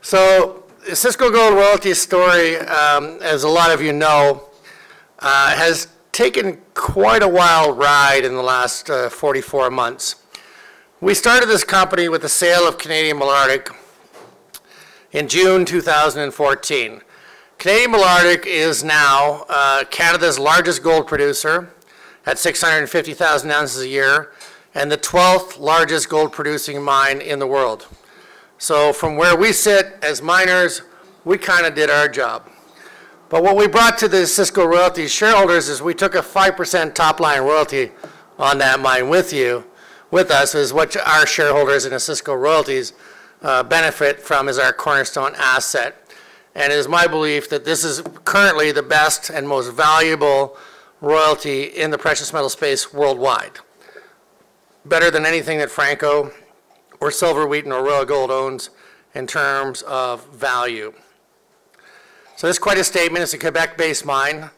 So the Osisko Gold Royalties story, as a lot of you know, has taken quite a wild ride in the last 44 months. We started this company with the sale of Canadian Malartic in June 2014. Canadian Malartic is now Canada's largest gold producer at 650,000 ounces a year and the 12th largest gold producing mine in the world. So from where we sit as miners, we kind of did our job. But what we brought to the Osisko Royalties shareholders is we took a 5% top line royalty on that mine with us, is what our shareholders in Osisko Royalties benefit from as our cornerstone asset. And it is my belief that this is currently the best and most valuable royalty in the precious metal space worldwide. Better than anything that Franco or Silver Wheaton or Royal Gold owns in terms of value. So this is quite a statement. It's a Quebec-based mine,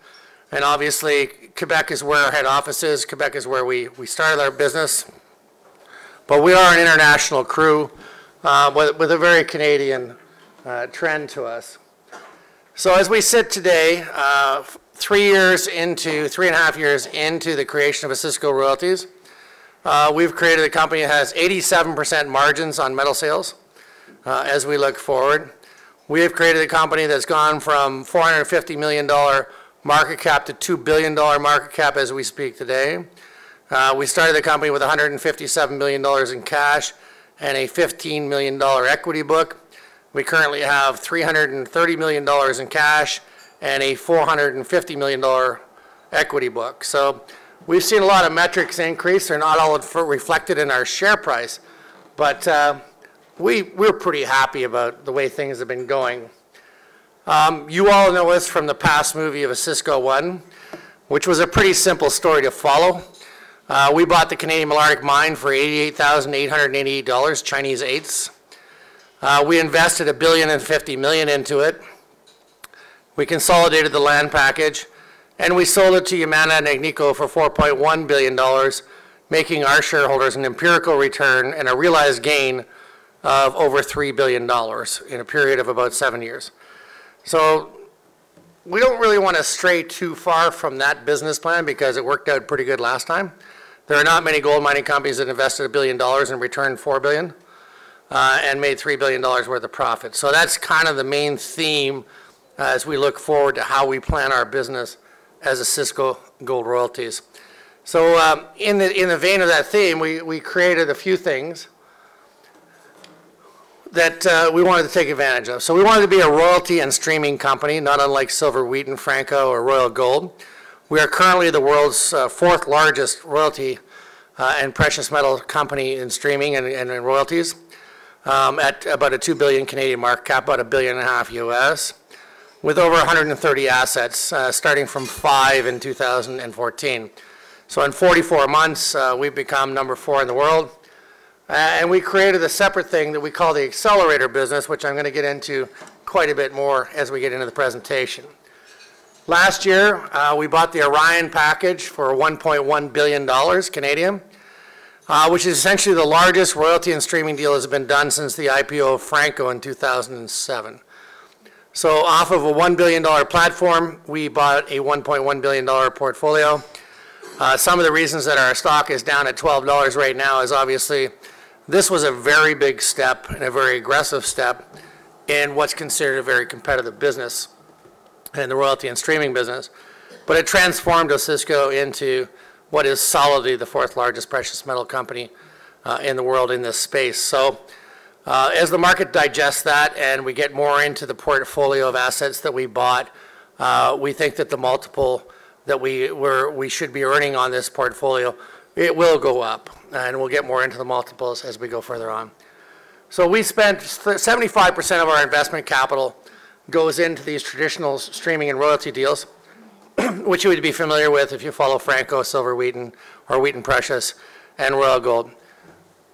and obviously Quebec is where our head office is. Quebec is where we started our business. But we are an international crew with a very Canadian trend to us. So as we sit today, 3.5 years into the creation of Osisko Royalties, we've created a company that has 87% margins on metal sales as we look forward. We have created a company that's gone from $450 million market cap to $2 billion market cap as we speak today. We started the company with $157 million in cash and a $15 million equity book. We currently have $330 million in cash and a $450 million equity book. So we've seen a lot of metrics increase. They're not all reflected in our share price, but we're pretty happy about the way things have been going. You all know us from the past movie of Osisko 1, which was a pretty simple story to follow. We bought the Canadian Malartic mine for $88,888, Chinese eighths. We invested $1.05 billion into it. We consolidated the land package, and we sold it to Yamana and Agnico for $4.1 billion, making our shareholders an empirical return and a realized gain of over $3 billion in a period of about 7 years. So we don't really want to stray too far from that business plan because it worked out pretty good last time. There are not many gold mining companies that invested $1 billion and returned $4 billion and made $3 billion worth of profit. So that's kind of the main theme as we look forward to how we plan our business as Osisko Gold Royalties. So in the vein of that theme, we created a few things that we wanted to take advantage of. So we wanted to be a royalty and streaming company, not unlike Silver Wheaton, Franco, or Royal Gold. We are currently the world's fourth largest royalty and precious metal company in streaming and in royalties at about a 2 billion Canadian market cap, about $1.5 billion US, with over 130 assets, starting from 5 in 2014. So in 44 months, we've become number 4 in the world. And we created a separate thing that we call the Accelerator business, which I'm going to get into quite a bit more as we get into the presentation. Last year, we bought the Orion package for $1.1 billion Canadian, which is essentially the largest royalty and streaming deal that has been done since the IPO of Franco in 2007. So off of a $1 billion platform, we bought a $1.1 billion portfolio. Some of the reasons that our stock is down at $12 right now is obviously this was a very big step and a very aggressive step in what's considered a very competitive business in the royalty and streaming business. But it transformed Osisko into what is solidly the 4th largest precious metal company in the world in this space. So as the market digests that and we get more into the portfolio of assets that we bought, we think that the multiple that we should be earning on this portfolio, it will go up, and we'll get more into the multiples as we go further on. So we spent 75% of our investment capital goes into these traditional streaming and royalty deals, which you would be familiar with if you follow Franco, Silver Wheaton, or Wheaton Precious, and Royal Gold.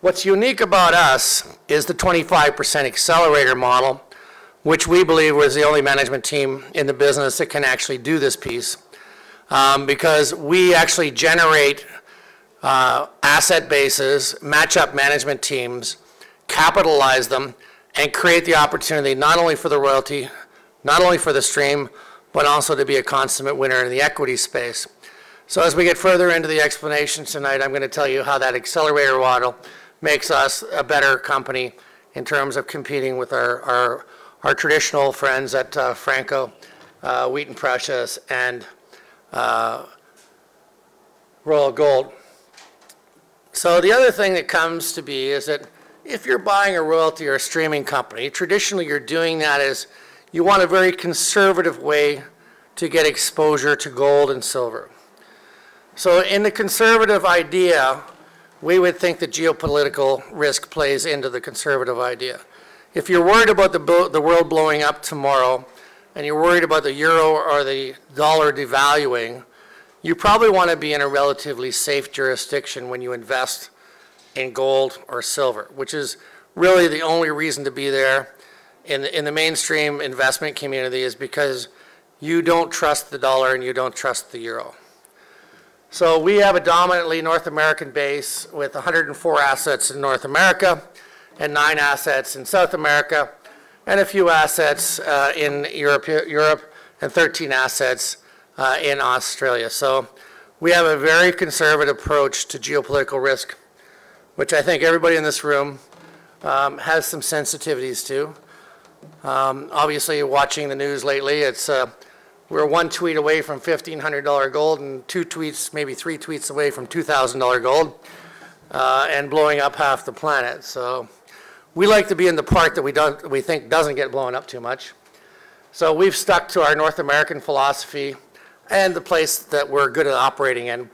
What's unique about us is the 25% accelerator model, which we believe was the only management team in the business that can actually do this piece. Because we actually generate asset bases, match up management teams, capitalize them, and create the opportunity not only for the royalty, not only for the stream, but also to be a consummate winner in the equity space. So as we get further into the explanation tonight, I'm going to tell you how that accelerator model makes us a better company in terms of competing with our traditional friends at Franco, Wheaton Precious, and Royal Gold. So the other thing that comes to be is that if you're buying a royalty or a streaming company, traditionally you're doing that as you want a very conservative way to get exposure to gold and silver. So in the conservative idea, we would think that geopolitical risk plays into the conservative idea. If you're worried about the world blowing up tomorrow, and you're worried about the euro or the dollar devaluing, you probably want to be in a relatively safe jurisdiction when you invest in gold or silver, which is really the only reason to be there in the mainstream investment community, is because you don't trust the dollar and you don't trust the euro. So we have a dominantly North American base with 104 assets in North America and 9 assets in South America and a few assets in Europe and 13 assets in Australia. So we have a very conservative approach to geopolitical risk, which I think everybody in this room has some sensitivities to. Obviously, watching the news lately, it's we're one tweet away from $1,500 gold and 2 tweets, maybe 3 tweets away from $2,000 gold and blowing up half the planet. So we like to be in the part that we think doesn't get blown up too much. So we've stuck to our North American philosophy and the place that we're good at operating in,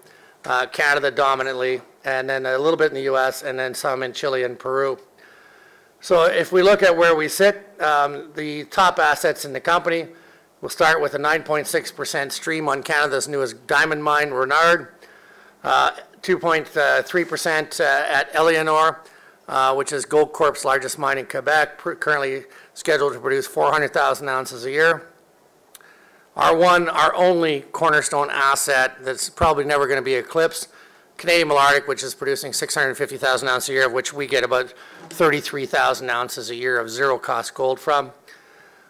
Canada dominantly, and then a little bit in the US, and then some in Chile and Peru. So if we look at where we sit, the top assets in the company, we'll start with a 9.6% stream on Canada's newest diamond mine, Renard, 2.3% at Eleanor, which is Goldcorp's largest mine in Quebec, currently scheduled to produce 400,000 ounces a year. Our only cornerstone asset that's probably never going to be eclipsed, Canadian Malartic, which is producing 650,000 ounces a year, of which we get about 33,000 ounces a year of zero-cost gold from.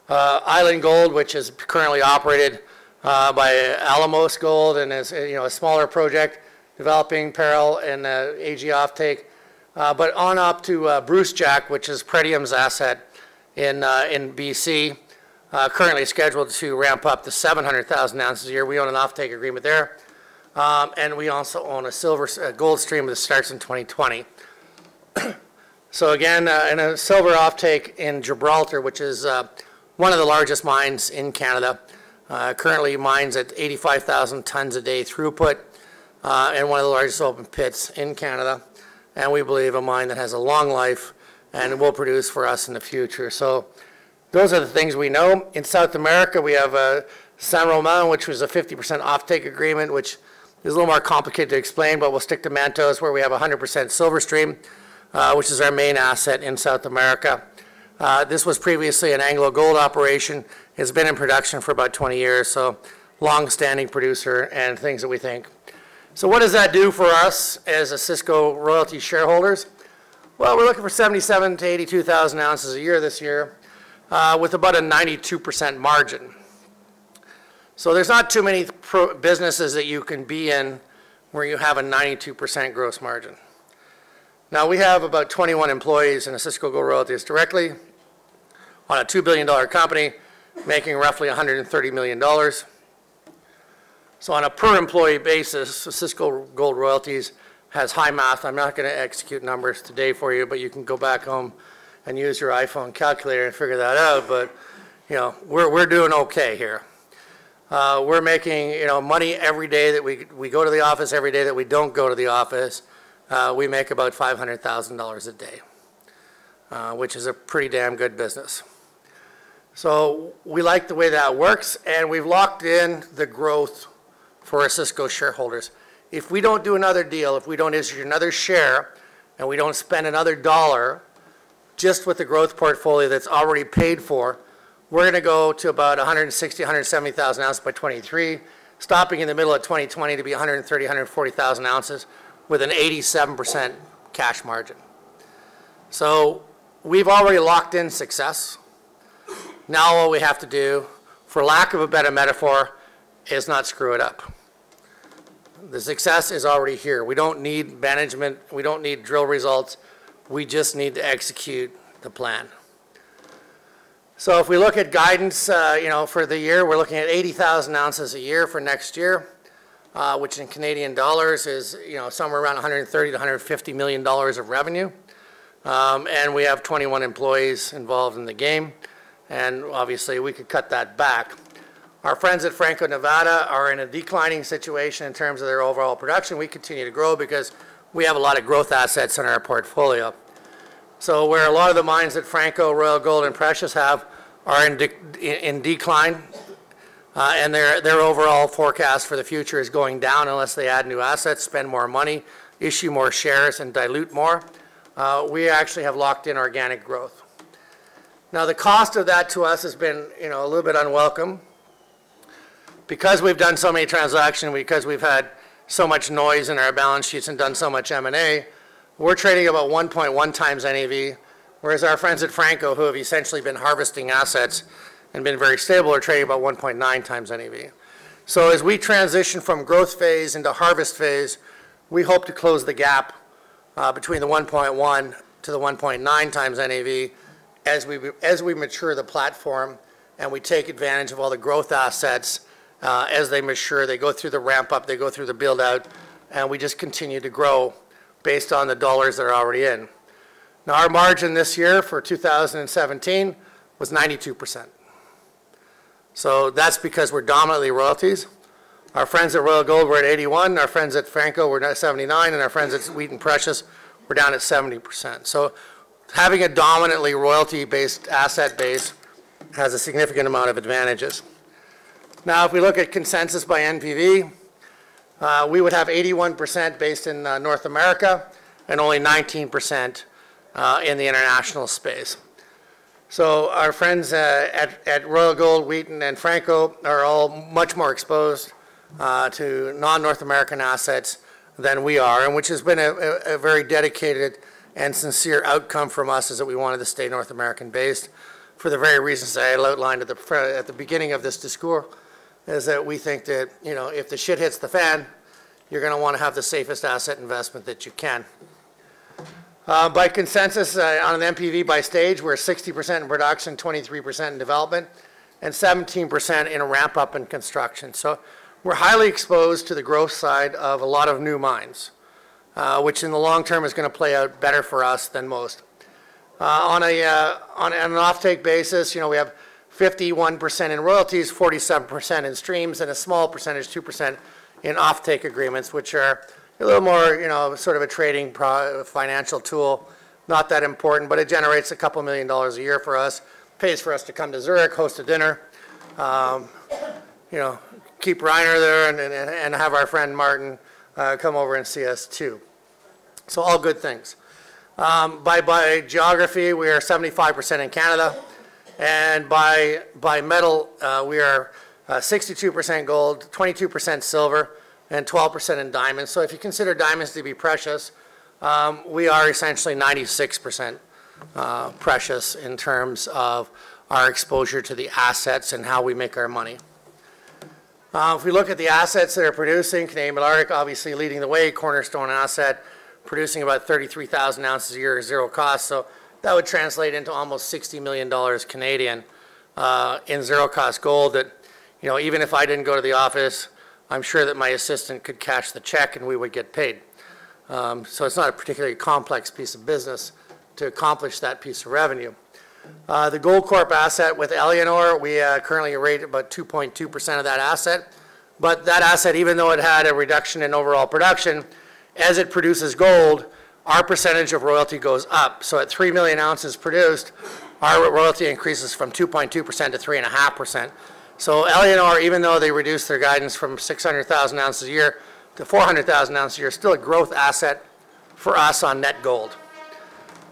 Island Gold, which is currently operated by Alamos Gold and is a smaller project developing parallel in AG offtake. But on up to Bruce Jack, which is Pretium's asset in BC, currently scheduled to ramp up to 700,000 ounces a year. We own an offtake agreement there. And we also own a gold stream that starts in 2020. So again, in a silver offtake in Gibraltar, which is one of the largest mines in Canada, currently mines at 85,000 tons a day throughput, and one of the largest open pits in Canada. And we believe a mine that has a long life and will produce for us in the future. So those are the things we know. In South America, we have San Roman, which was a 50% offtake agreement, which is a little more complicated to explain, but we'll stick to Mantos, where we have a 100% silver stream, which is our main asset in South America. This was previously an Anglo Gold operation. It's been in production for about 20 years, so long-standing producer and things that we think. So what does that do for us as Osisko royalty shareholders? Well, we're looking for 77 to 82,000 ounces a year this year with about a 92% margin. So there's not too many businesses that you can be in where you have a 92% gross margin. Now we have about 21 employees in Osisko Gold Royalties directly on a $2 billion company making roughly $130 million. So on a per employee basis, Osisko Gold Royalties has high math. I'm not going to execute numbers today for you, but you can go back home and use your iPhone calculator and figure that out. But we're doing okay here. We're making money every day that we go to the office, every day that we don't go to the office. We make about $500,000 a day, which is a pretty damn good business. So we like the way that works, and we've locked in the growth for Osisko shareholders. If we don't do another deal, if we don't issue another share, and we don't spend another dollar just with the growth portfolio that's already paid for, we're going to go to about 160, 170,000 ounces by 23, stopping in the middle of 2020 to be 130, 140,000 ounces with an 87% cash margin. So we've already locked in success. Now all we have to do, for lack of a better metaphor, is not screw it up. The success is already here. We don't need management. We don't need drill results. We just need to execute the plan. So if we look at guidance, for the year, we're looking at 80,000 ounces a year for next year, which in Canadian dollars is, somewhere around 130 to 150 million dollars of revenue. And we have 21 employees involved in the game. And obviously, we could cut that back. Our friends at Franco-Nevada are in a declining situation in terms of their overall production. We continue to grow because we have a lot of growth assets in our portfolio. So where a lot of the mines that Franco, Royal Gold, and Precious have are in decline, and their overall forecast for the future is going down unless they add new assets, spend more money, issue more shares, and dilute more, we actually have locked in organic growth. Now the cost of that to us has been a little bit unwelcome. Because we've done so many transactions, because we've had so much noise in our balance sheets and done so much M&A, we're trading about 1.1 times NAV, whereas our friends at Franco, who have essentially been harvesting assets and been very stable, are trading about 1.9 times NAV. So as we transition from growth phase into harvest phase, we hope to close the gap between the 1.1 to the 1.9 times NAV as we mature the platform and we take advantage of all the growth assets as they mature. They go through the ramp up, they go through the build out, and we just continue to grow based on the dollars that are already in. Now our margin this year for 2017 was 92%. So that's because we're dominantly royalties. Our friends at Royal Gold were at 81, our friends at Franco were at 79, and our friends at Wheaton Precious were down at 70%. So having a dominantly royalty-based asset base has a significant amount of advantages. Now, if we look at consensus by NPV, we would have 81% based in North America and only 19% in the international space. So our friends at Royal Gold, Wheaton, and Franco are all much more exposed to non-North American assets than we are, and which has been a very dedicated and sincere outcome from us, is that we wanted to stay North American based for the very reasons I outlined at the beginning of this discourse, is that we think that, if the shit hits the fan, you're going to want to have the safest asset investment that you can. By consensus, on an MPV by stage, we're 60% in production, 23% in development, and 17% in ramp up and construction. So we're highly exposed to the growth side of a lot of new mines, which in the long term is going to play out better for us than most. On an offtake basis, we have 51% in royalties, 47% in streams, and a small percentage, 2%, in offtake agreements, which are a little more, sort of a trading financial tool. Not that important, but it generates a couple $1 million a year for us. Pays for us to come to Zurich, host a dinner, keep Reiner there, and have our friend Martin come over and see us too. So all good things. By geography, we are 75% in Canada. And by metal, we are 62% gold, 22% silver, and 12% in diamonds. So if you consider diamonds to be precious, we are essentially 96% precious in terms of our exposure to the assets and how we make our money. If we look at the assets that are producing, Canadian Malartic obviously leading the way, cornerstone asset, producing about 33,000 ounces a year at zero cost. So that would translate into almost $60 million Canadian in zero cost gold that, even if I didn't go to the office, I'm sure that my assistant could cash the check and we would get paid. So it's not a particularly complex piece of business to accomplish that piece of revenue. The Goldcorp asset with Eleanor, we currently rate about 2.2% of that asset. But that asset, even though it had a reduction in overall production, as it produces gold, our percentage of royalty goes up. So at 3 million ounces produced, our royalty increases from 2.2% to 3.5%. So Eleanor, even though they reduced their guidance from 600,000 ounces a year to 400,000 ounces a year, still a growth asset for us on net gold.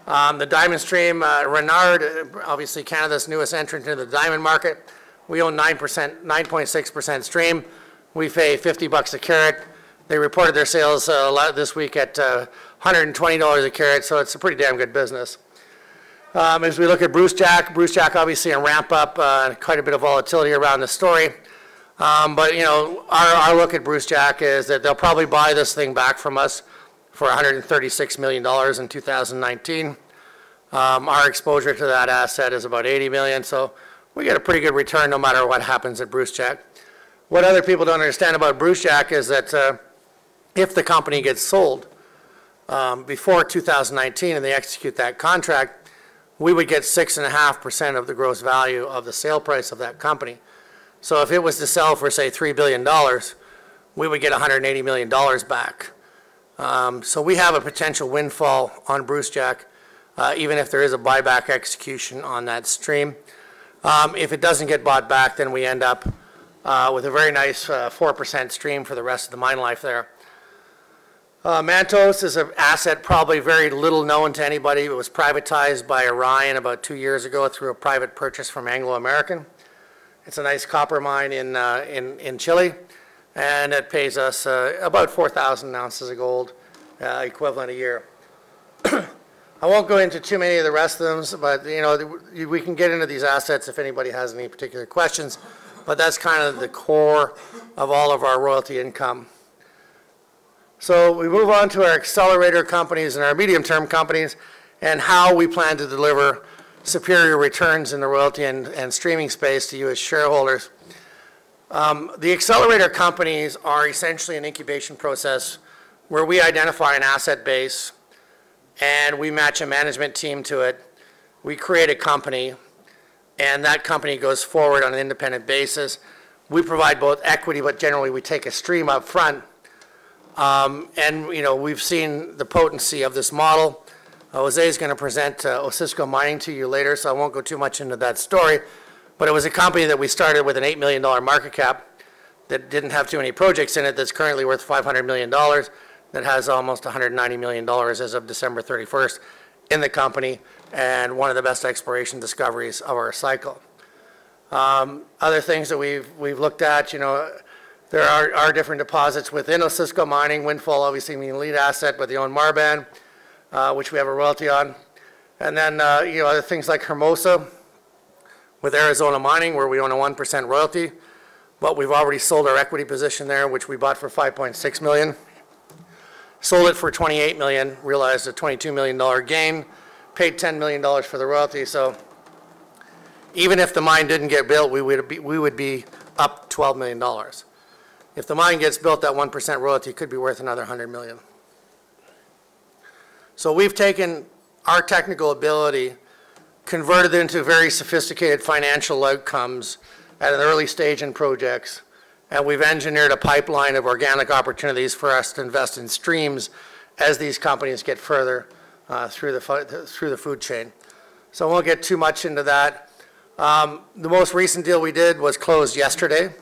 The diamond stream, Renard, obviously Canada's newest entrant into the diamond market. We own 9.6% stream. We pay $50 a carat. They reported their sales this week at $120 a carat, so it's a pretty damn good business. As we look at Bruce Jack obviously a ramp up, quite a bit of volatility around the story. But you know, our look at Bruce Jack is that they'll probably buy this thing back from us for $136 million in 2019. Our exposure to that asset is about $80 million, so we get a pretty good return no matter what happens at Bruce Jack. What other people don't understand about Bruce Jack is that if the company gets sold before 2019 and they execute that contract, we would get 6.5% of the gross value of the sale price of that company. So if it was to sell for, say, $3 billion, we would get $180 million back. So we have a potential windfall on Bruce Jack, even if there is a buyback execution on that stream. If it doesn't get bought back, then we end up with a very nice 4% stream for the rest of the mine life there. Mantos is an asset probably very little known to anybody. It was privatized by Orion about 2 years ago through a private purchase from Anglo American. It's a nice copper mine in Chile, and it pays us about 4,000 ounces of gold equivalent a year. I won't go into too many of the rest of them, but you know, we can get into these assets if anybody has any particular questions, but that's kind of the core of all of our royalty income. So we move on to our accelerator companies and our medium-term companies and how we plan to deliver superior returns in the royalty and streaming space to you as shareholders. The accelerator companies are essentially an incubation process where we identify an asset base and we match a management team to it. We create a company, and that company goes forward on an independent basis. We provide both equity, but generally we take a stream up front. And you know, we've seen the potency of this model. Jose is going to present Osisko Mining to you later, so I won't go too much into that story. But it was a company that we started with an $8 million market cap that didn't have too many projects in it, that's currently worth $500 million, that has almost $190 million as of December 31st in the company, and one of the best exploration discoveries of our cycle. Other things that we've looked at, you know, there are different deposits within Osisko Mining. Windfall obviously being the lead asset, but they own Marban, which we have a royalty on. And then, you know, other things like Hermosa with Arizona Mining, where we own a 1% royalty. But we've already sold our equity position there, which we bought for $5.6 million. Sold it for $28 million, realized a $22 million gain, paid $10 million for the royalty. So even if the mine didn't get built, we would be up $12 million. If the mine gets built, that 1% royalty could be worth another $100 million. So we've taken our technical ability, converted it into very sophisticated financial outcomes at an early stage in projects, and we've engineered a pipeline of organic opportunities for us to invest in streams as these companies get further through the food chain. So I won't get too much into that. The most recent deal we did was closed yesterday.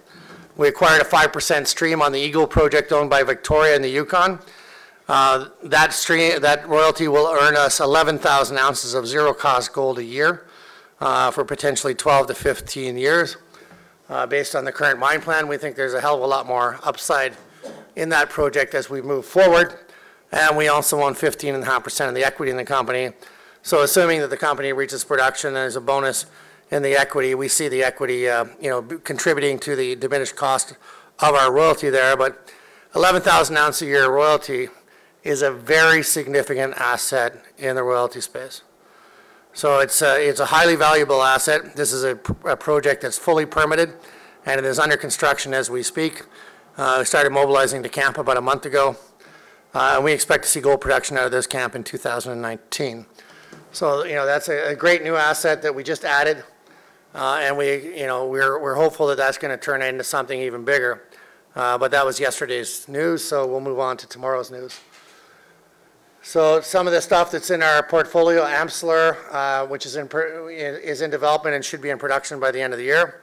We acquired a 5% stream on the Eagle project owned by Victoria in the Yukon. That royalty will earn us 11,000 ounces of zero-cost gold a year for potentially 12 to 15 years. Based on the current mine plan, we think there's a hell of a lot more upside in that project as we move forward. And we also own 15.5% of the equity in the company. So assuming that the company reaches production, there's a bonus in the equity. We see the equity, you know, contributing to the diminished cost of our royalty there. But 11,000 ounce a year royalty is a very significant asset in the royalty space. So it's a highly valuable asset. This is a project that's fully permitted, and it is under construction as we speak. We started mobilizing the camp about a month ago, and we expect to see gold production out of this camp in 2019. So you know, that's a great new asset that we just added. And we're hopeful that that's going to turn into something even bigger. But that was yesterday's news, so we'll move on to tomorrow's news. So some of the stuff that's in our portfolio, Amsler, which is in development and should be in production by the end of the year.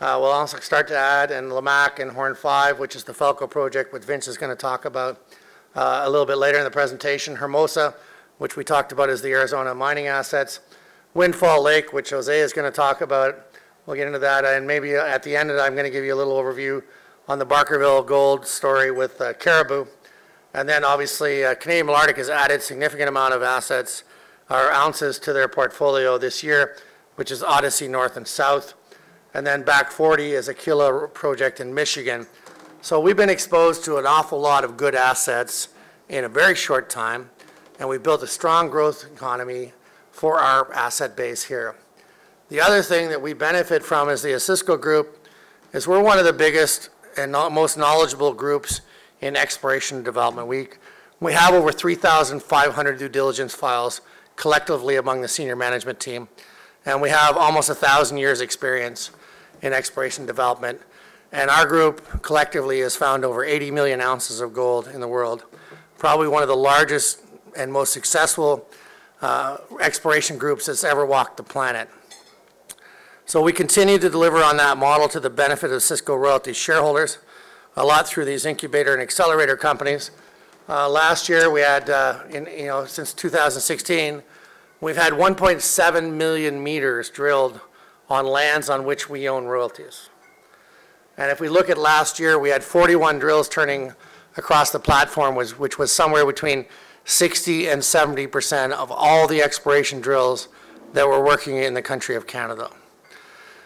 We'll also start to add in Lamaque and Horn 5, which is the Falco project, which Vince is going to talk about a little bit later in the presentation. Hermosa, which we talked about, is the Arizona mining assets. Windfall Lake, which Jose is going to talk about. We'll get into that, and maybe at the end of it, I'm going to give you a little overview on the Barkerville gold story with Caribou. And then obviously Canadian Malartic has added significant amount of assets or ounces to their portfolio this year, which is Odyssey North and South. And then Back 40 is a Aquila project in Michigan. So we've been exposed to an awful lot of good assets in a very short time, and we've built a strong growth economy for our asset base here. The other thing that we benefit from as the Osisko Group is we're one of the biggest and most knowledgeable groups in exploration and development. We have over 3,500 due diligence files collectively among the senior management team, and we have almost 1,000 years experience in exploration and development. And our group collectively has found over 80 million ounces of gold in the world, probably one of the largest and most successful exploration groups that's ever walked the planet. So we continue to deliver on that model to the benefit of Osisko Royalties shareholders, a lot through these incubator and accelerator companies. Last year we had, since 2016, we've had 1.7 million meters drilled on lands on which we own royalties. And if we look at last year, we had 41 drills turning across the platform, which was somewhere between 60 and 70% of all the exploration drills that were working in the country of Canada.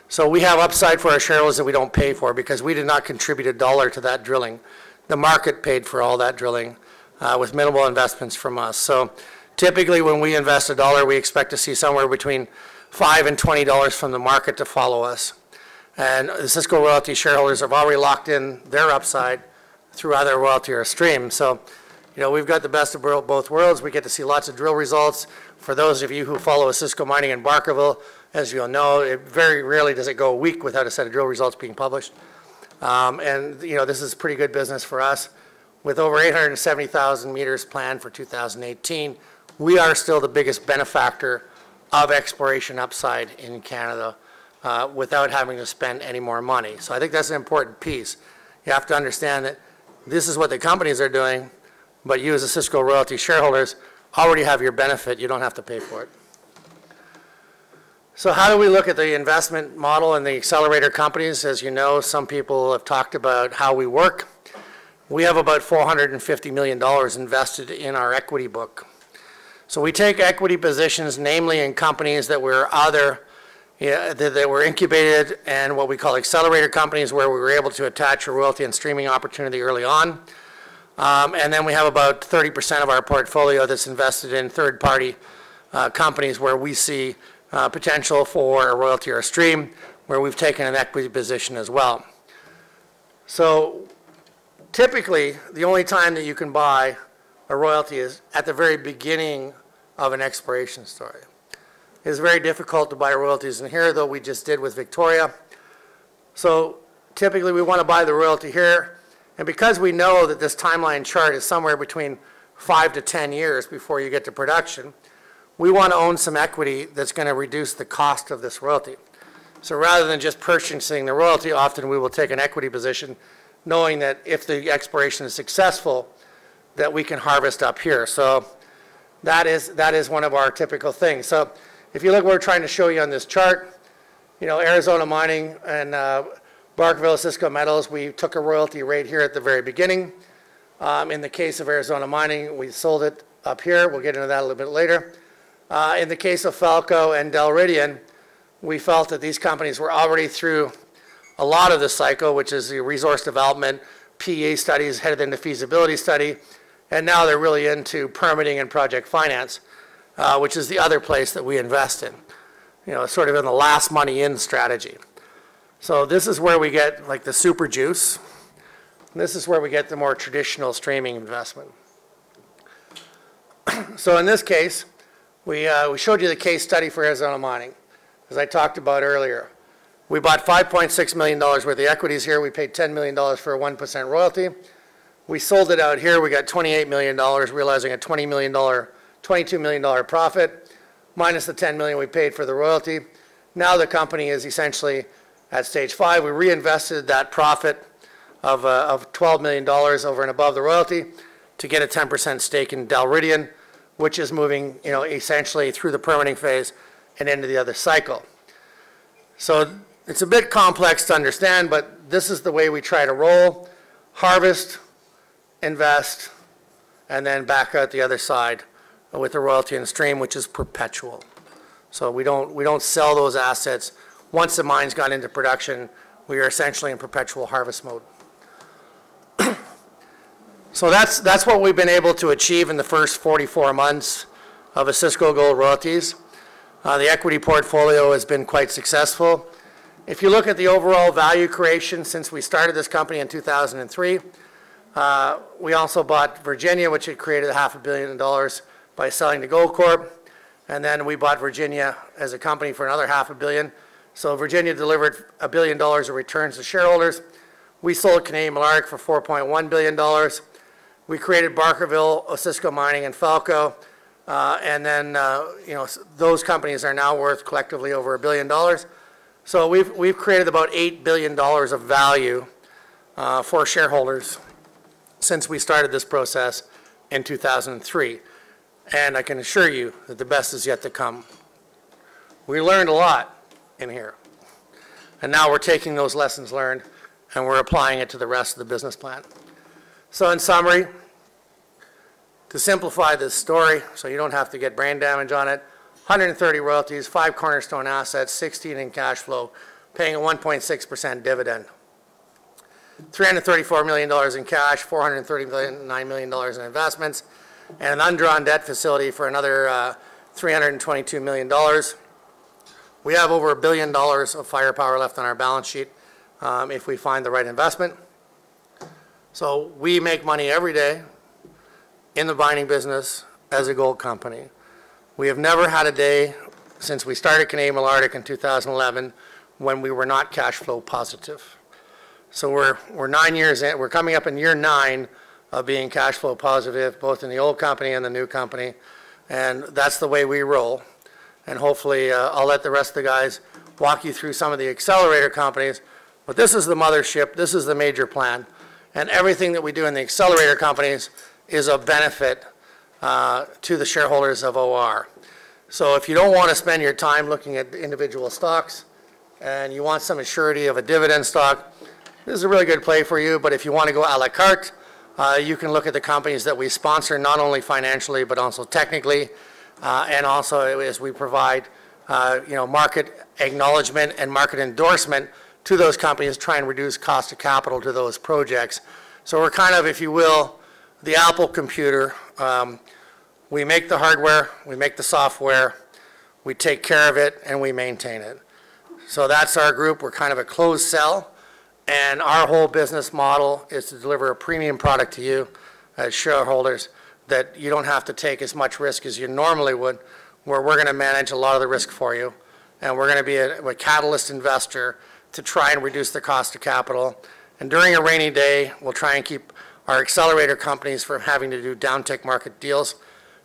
So we have upside for our shareholders that we don't pay for because we did not contribute a dollar to that drilling. The market paid for all that drilling with minimal investments from us. So typically when we invest a dollar, we expect to see somewhere between $5 and $20 from the market to follow us. And the Osisko Royalty shareholders have already locked in their upside through either royalty or a stream. So, we've got the best of both worlds. We get to see lots of drill results. For those of you who follow Osisko Mining in Barkerville, as you'll know, very rarely does it go a week without a set of drill results being published. This is pretty good business for us. With over 870,000 meters planned for 2018, we are still the biggest benefactor of exploration upside in Canada without having to spend any more money. So I think that's an important piece. You have to understand that this is what the companies are doing, but you as Osisko Royalty shareholders already have your benefit. You don't have to pay for it. So how do we look at the investment model in the accelerator companies? As you know, some people have talked about how we work. We have about $450 million invested in our equity book. So we take equity positions, namely in companies that were that were incubated and what we call accelerator companies, where we were able to attach a royalty and streaming opportunity early on. And then we have about 30% of our portfolio that's invested in third-party companies where we see potential for a royalty or a stream, where we've taken an equity position as well. So typically, the only time that you can buy a royalty is at the very beginning of an exploration story. It's very difficult to buy royalties in here, though we just did with Victoria. So typically we want to buy the royalty here, and because we know that this timeline chart is somewhere between 5 to 10 years before you get to production, we want to own some equity that's going to reduce the cost of this royalty. So rather than just purchasing the royalty, often we will take an equity position, knowing that if the exploration is successful, that we can harvest up here. So that is one of our typical things. So if you look what we're trying to show you on this chart, Arizona Mining and Barkerville Osisko Metals, we took a royalty right here at the very beginning. In the case of Arizona Mining, we sold it up here. We'll get into that a little bit later. In the case of Falco and Delridian, we felt that these companies were already through a lot of the cycle, which is the resource development, PEA studies headed into feasibility study, and now they're really into permitting and project finance, which is the other place that we invest in, sort of in the last money in strategy. So this is where we get like the super juice. And this is where we get the more traditional streaming investment. So in this case, we showed you the case study for Arizona Mining, as I talked about earlier. We bought $5.6 million worth of equities here. We paid $10 million for a 1% royalty. We sold it out here. We got $28 million, realizing a $22 million profit, minus the $10 million we paid for the royalty. Now the company is essentially at stage 5. We reinvested that profit of $12 million over and above the royalty to get a 10% stake in Delridian, which is moving, essentially through the permitting phase and into the other cycle. So it's a bit complex to understand, but this is the way we try to roll: harvest, invest, and then back out the other side with the royalty and stream, which is perpetual. So we don't sell those assets. Once the mine's gone into production, we are essentially in perpetual harvest mode. So that's what we've been able to achieve in the first 44 months of Osisko Gold Royalties. The equity portfolio has been quite successful. If you look at the overall value creation since we started this company in 2003, we also bought Virginia, which had created $500 million by selling to Goldcorp. And then we bought Virginia as a company for another $500 million. So Virginia delivered $1 billion of returns to shareholders. We sold Canadian Malartic for $4.1 billion. We created Barkerville, Osisko Mining, and Falco. And then, those companies are now worth collectively over $1 billion. So we've created about $8 billion of value for shareholders since we started this process in 2003. And I can assure you that the best is yet to come. We learned a lot in here. And now we're taking those lessons learned and we're applying it to the rest of the business plan. So in summary, to simplify this story so you don't have to get brain damage on it, 130 royalties, 5 cornerstone assets, 16 in cash flow, paying a 1.6% dividend. $334 million in cash, $439 million in investments, and an undrawn debt facility for another $322 million. We have over $1 billion of firepower left on our balance sheet if we find the right investment. So we make money every day in the mining business as a gold company. We have never had a day since we started Canadian Malartic in 2011 when we were not cash flow positive. So we're 9 years in, we're coming up in year 9 of being cash flow positive, both in the old company and the new company. And that's the way we roll. And hopefully I'll let the rest of the guys walk you through some of the accelerator companies. But this is the mothership, this is the major plan. And everything that we do in the accelerator companies is of benefit to the shareholders of OR. So if you don't want to spend your time looking at individual stocks and you want some assurity of a dividend stock, this is a really good play for you. But if you want to go a la carte, you can look at the companies that we sponsor, not only financially, but also technically, and also as we provide market acknowledgement and market endorsement to those companies, try and reduce cost of capital to those projects. So we're kind of, if you will, the Apple computer. We make the hardware, we make the software, we take care of it, and we maintain it. So that's our group. We're kind of a closed cell, and our whole business model is to deliver a premium product to you as shareholders that you don't have to take as much risk as you normally would, where we're going to manage a lot of the risk for you, and we're going to be a catalyst investor to try and reduce the cost of capital. And during a rainy day, we'll try and keep our accelerator companies from having to do downtick market deals.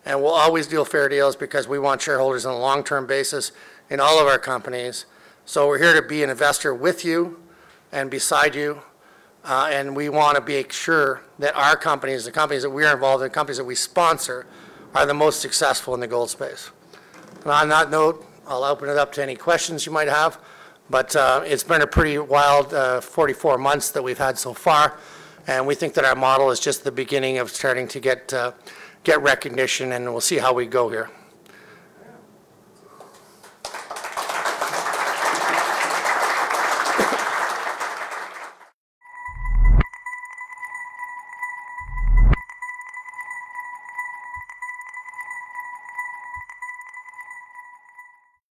And we'll always do fair deals because we want shareholders on a long-term basis in all of our companies. So we're here to be an investor with you and beside you. And we want to make sure that our companies, the companies that we are involved in, the companies that we sponsor, are the most successful in the gold space. And on that note, I'll open it up to any questions you might have. But it's been a pretty wild 44 months that we've had so far. And we think that our model is just the beginning of starting to get recognition, and we'll see how we go here.